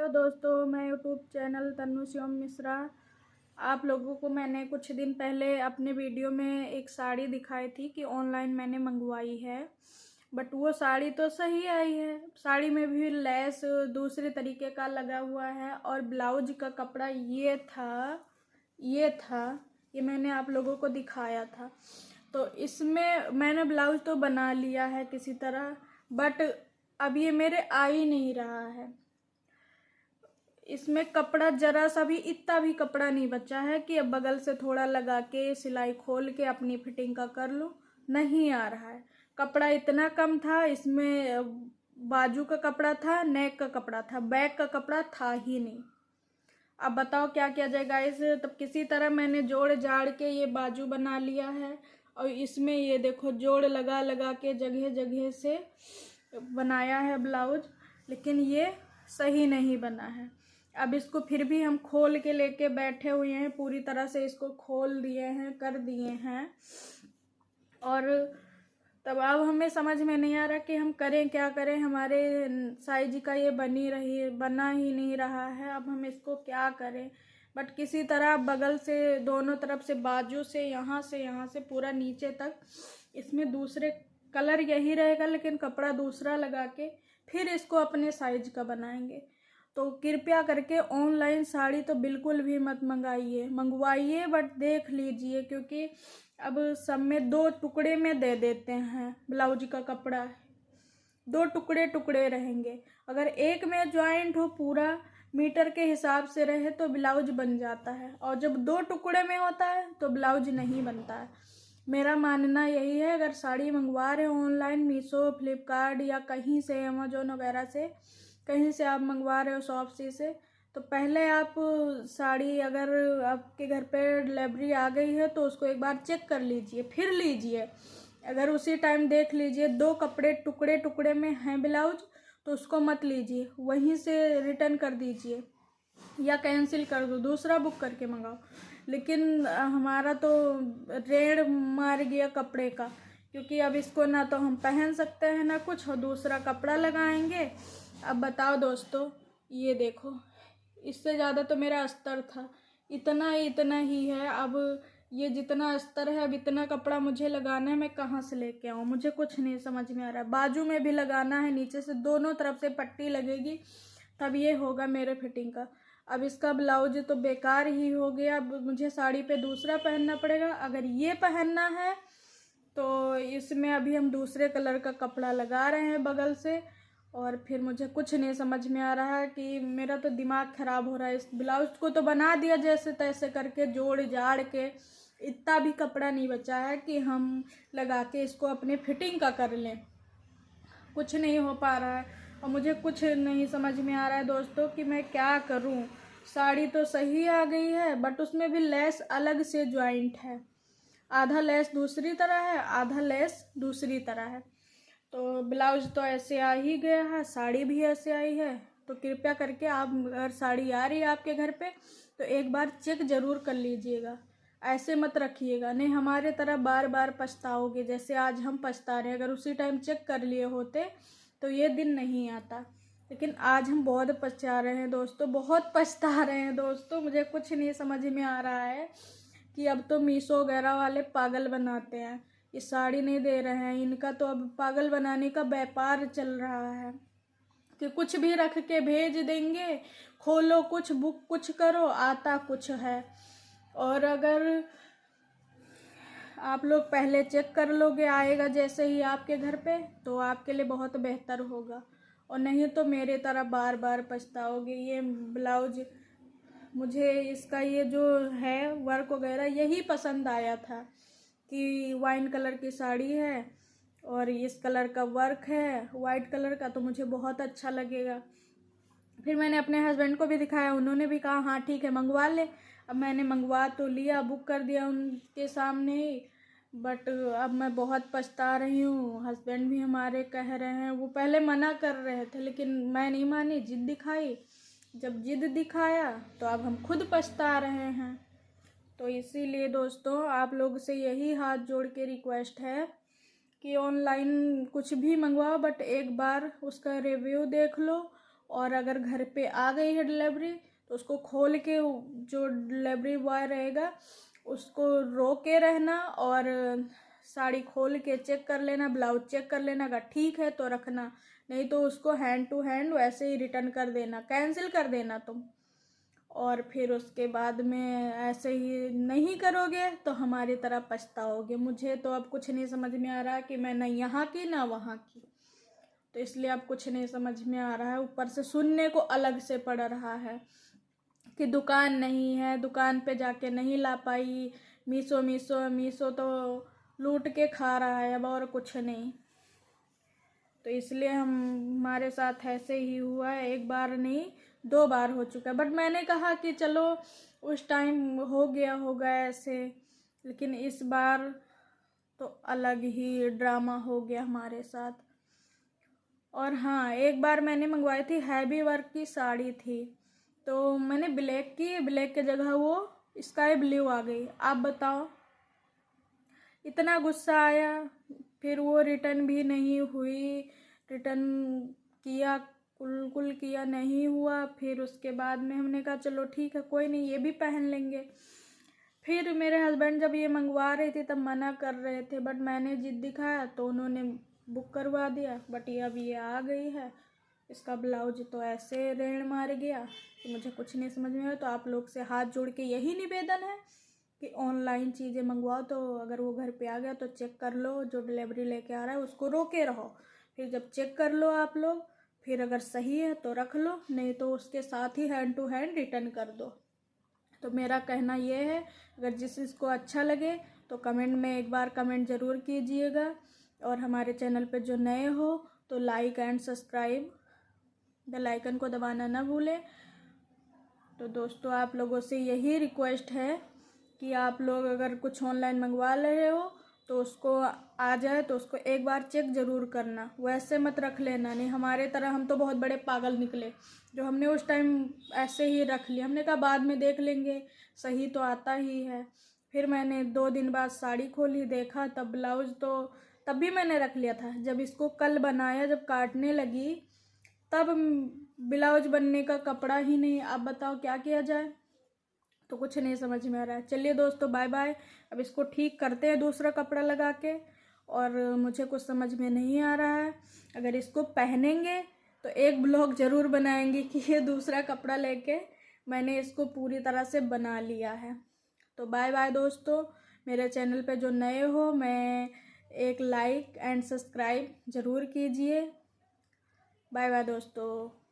Hello दोस्तों, मैं YouTube channel Tannu Shivam Mishra. आप लोगों को मैंने कुछ दिन पहले अपने वीडियो में एक साड़ी दिखाई थी कि ऑनलाइन मैंने मंगवाई है, बट वो साड़ी तो सही आई है। साड़ी में भी लेस दूसरे तरीके का लगा हुआ है और ब्लाउज का कपड़ा ये मैंने आप लोगों को दिखाया था। तो इसमें मैंने ब्लाउज तो बना लिया है किसी तरह, बट अब ये मेरे आ ही नहीं रहा है। इसमें कपड़ा जरा सा भी, इतना भी कपड़ा नहीं बचा है कि अब बगल से थोड़ा लगा के सिलाई खोल के अपनी फिटिंग का कर लूँ। नहीं आ रहा है। कपड़ा इतना कम था इसमें, बाजू का कपड़ा था, नेक का कपड़ा था, बैक का कपड़ा था ही नहीं। अब बताओ क्या किया जाए गाइस। तब किसी तरह मैंने जोड़ जाड़ के ये बाजू बना लिया है और इसमें ये देखो जोड़ लगा लगा के जगह जगह से बनाया है ब्लाउज, लेकिन ये सही नहीं बना है। अब इसको फिर भी हम खोल के लेके बैठे हुए हैं, पूरी तरह से इसको खोल दिए हैं, कर दिए हैं, और तब अब हमें समझ में नहीं आ रहा कि हम करें क्या करें। हमारे साइज का ये बना ही नहीं रहा है। अब हम इसको क्या करें, बट किसी तरह बगल से, दोनों तरफ से, बाजू से, यहाँ से पूरा नीचे तक इसमें दूसरे कलर यही रहेगा, लेकिन कपड़ा दूसरा लगा के फिर इसको अपने साइज का बनाएंगे। तो कृपया करके ऑनलाइन साड़ी तो बिल्कुल भी मत मंगवाइए, बट देख लीजिए, क्योंकि अब सब में 2 टुकड़े में दे देते हैं। ब्लाउज का कपड़ा 2 टुकड़े टुकड़े रहेंगे। अगर एक में ज्वाइंट हो, पूरा मीटर के हिसाब से रहे तो ब्लाउज बन जाता है, और जब 2 टुकड़े में होता है तो ब्लाउज नहीं बनता है। मेरा मानना यही है, अगर साड़ी मंगवा रहे हो ऑनलाइन, मीशो, फ्लिपकार्ट या कहीं से, अमेजोन वगैरह से, कहीं से आप मंगवा रहे हो शॉपसी से, तो पहले आप साड़ी, अगर आपके घर पे डिलीवरी आ गई है तो उसको एक बार चेक कर लीजिए, फिर लीजिए। अगर उसी टाइम देख लीजिए 2 कपड़े टुकड़े टुकड़े में हैं ब्लाउज, तो उसको मत लीजिए, वहीं से रिटर्न कर दीजिए या कैंसिल कर दो, दूसरा बुक करके मंगाओ। लेकिन हमारा तो रेड़ मार गया कपड़े का, क्योंकि अब इसको ना तो हम पहन सकते हैं ना कुछ, और दूसरा कपड़ा लगाएंगे। अब बताओ दोस्तों, ये देखो, इससे ज़्यादा तो मेरा अस्तर था, इतना ही है। अब ये जितना अस्तर है, अब इतना कपड़ा मुझे लगाना है, मैं कहाँ से लेके आऊँ, मुझे कुछ नहीं समझ में आ रहा है। बाजू में भी लगाना है, नीचे से दोनों तरफ से पट्टी लगेगी, तब ये होगा मेरे फिटिंग का। अब इसका ब्लाउज तो बेकार ही हो गया। अब मुझे साड़ी पे दूसरा पहनना पड़ेगा। अगर ये पहनना है तो इसमें अभी हम दूसरे कलर का कपड़ा लगा रहे हैं बगल से, और फिर मुझे कुछ नहीं समझ में आ रहा है कि मेरा तो दिमाग ख़राब हो रहा है। इस ब्लाउज को तो बना दिया जैसे तैसे करके, जोड़ जाड़ के, इतना भी कपड़ा नहीं बचा है कि हम लगा के इसको अपने फिटिंग का कर लें। कुछ नहीं हो पा रहा है और मुझे कुछ नहीं समझ में आ रहा है दोस्तों कि मैं क्या करूं। साड़ी तो सही आ गई है, बट उसमें भी लेस अलग से ज्वाइंट है, आधा लेस दूसरी तरह है, आधा लेस दूसरी तरह है। तो ब्लाउज तो ऐसे आ ही गया है, साड़ी भी ऐसे आई है। तो कृपया करके आप, अगर साड़ी आ रही है आपके घर पे, तो एक बार चेक ज़रूर कर लीजिएगा, ऐसे मत रखिएगा, नहीं हमारे तरह बार बार पछताओगे जैसे आज हम पछता रहे हैं। अगर उसी टाइम चेक कर लिए होते तो ये दिन नहीं आता, लेकिन आज हम बहुत पछता रहे हैं दोस्तों, बहुत पछता रहे हैं दोस्तों। मुझे कुछ नहीं समझ में आ रहा है कि अब तो मीशो वगैरह वाले पागल बनाते हैं, ये साड़ी नहीं दे रहे हैं, इनका तो अब पागल बनाने का व्यापार चल रहा है कि कुछ भी रख के भेज देंगे, खोलो कुछ, बुक कुछ करो, आता कुछ है। और अगर आप लोग पहले चेक कर लोगे आएगा जैसे ही आपके घर पे, तो आपके लिए बहुत बेहतर होगा, और नहीं तो मेरे तरह बार बार पछताओगे। ये ब्लाउज, मुझे इसका ये जो है वर्क वगैरह यही पसंद आया था कि वाइन कलर की साड़ी है और इस कलर का वर्क है वाइट कलर का, तो मुझे बहुत अच्छा लगेगा। फिर मैंने अपने हस्बैंड को भी दिखाया, उन्होंने भी कहा हाँ ठीक है मंगवा ले। अब मैंने मंगवा तो लिया, बुक कर दिया उनके सामने ही, बट अब मैं बहुत पछता रही हूँ। हस्बैंड भी हमारे कह रहे हैं, वो पहले मना कर रहे थे लेकिन मैं नहीं मानी, जिद दिखाई। जब जिद दिखाया तो अब हम खुद पछता रहे हैं। तो इसीलिए दोस्तों, आप लोग से यही हाथ जोड़ के रिक्वेस्ट है कि ऑनलाइन कुछ भी मंगवाओ, बट एक बार उसका रिव्यू देख लो और अगर घर पे आ गई है डिलीवरी तो उसको खोल के जो डिलीवरी बॉय रहेगा उसको रोके रहना और साड़ी खोल के चेक कर लेना, ब्लाउज चेक कर लेना, अगर ठीक है तो रखना, नहीं तो उसको हैंड टू हैंड वैसे ही रिटर्न कर देना, कैंसिल कर देना तुम। और फिर उसके बाद में ऐसे ही नहीं करोगे तो हमारी तरह पछताओगे। मुझे तो अब कुछ नहीं समझ में आ रहा कि मैं ना यहाँ की ना वहाँ की, तो इसलिए अब कुछ नहीं समझ में आ रहा है। ऊपर से सुनने को अलग से पड़ रहा है कि दुकान नहीं है, दुकान पे जाके नहीं ला पाई, मीशो मीशो मीशो तो लूट के खा रहा है अब और कुछ नहीं। तो इसलिए हमारे साथ ऐसे ही हुआ है, एक बार नहीं 2 बार हो चुका है। बट मैंने कहा कि चलो उस टाइम हो गया होगा ऐसे, लेकिन इस बार तो अलग ही ड्रामा हो गया हमारे साथ। और हाँ, एक बार मैंने मंगवाई थी, हैवी वर्क की साड़ी थी, तो मैंने ब्लैक की, ब्लैक के जगह वो स्काई ब्लू आ गई। आप बताओ, इतना गुस्सा आया। फिर वो रिटर्न भी नहीं हुई, रिटर्न किया, कुल किया, नहीं हुआ। फिर उसके बाद में हमने कहा चलो ठीक है, कोई नहीं, ये भी पहन लेंगे। फिर मेरे हस्बैंड जब ये मंगवा रहे थे तब मना कर रहे थे, बट मैंने जिद दिखाया तो उन्होंने बुक करवा दिया। बट ये अब ये आ गई है, इसका ब्लाउज तो ऐसे रेड़ मार गया कि मुझे कुछ नहीं समझ में आया। तो आप लोग से हाथ जोड़ के यही निवेदन है कि ऑनलाइन चीज़ें मंगवाओ तो अगर वो घर पे आ गया तो चेक कर लो, जो डिलीवरी लेके आ रहा है उसको रोके रहो। फिर जब चेक कर लो आप लोग, फिर अगर सही है तो रख लो, नहीं तो उसके साथ ही हैंड टू हैंड रिटर्न कर दो। तो मेरा कहना ये है, अगर जिस चीज़ को अच्छा लगे तो कमेंट में एक बार कमेंट ज़रूर कीजिएगा। और हमारे चैनल पे जो नए हो तो like and subscribe, bell icon को दबाना ना भूलें। तो दोस्तों, आप लोगों से यही रिक्वेस्ट है कि आप लोग अगर कुछ ऑनलाइन मंगवा रहे हो तो उसको आ जाए तो उसको एक बार चेक ज़रूर करना, वैसे मत रख लेना। नहीं हमारे तरह, हम तो बहुत बड़े पागल निकले जो हमने उस टाइम ऐसे ही रख लिया। हमने कहा बाद में देख लेंगे, सही तो आता ही है। फिर मैंने 2 दिन बाद साड़ी खोली, देखा तब ब्लाउज तो तब भी मैंने रख लिया था। जब इसको कल बनाया, जब काटने लगी तब ब्लाउज बनने का कपड़ा ही नहीं। आप बताओ क्या किया जाए, तो कुछ नहीं समझ में आ रहा है। चलिए दोस्तों, बाय बाय। अब इसको ठीक करते हैं दूसरा कपड़ा लगा के, और मुझे कुछ समझ में नहीं आ रहा है। अगर इसको पहनेंगे तो एक ब्लॉग ज़रूर बनाएंगे कि ये दूसरा कपड़ा लेके मैंने इसको पूरी तरह से बना लिया है। तो बाय बाय दोस्तों। मेरे चैनल पे जो नए हो, मैं एक लाइक एंड सब्सक्राइब ज़रूर कीजिए। बाय बाय दोस्तों।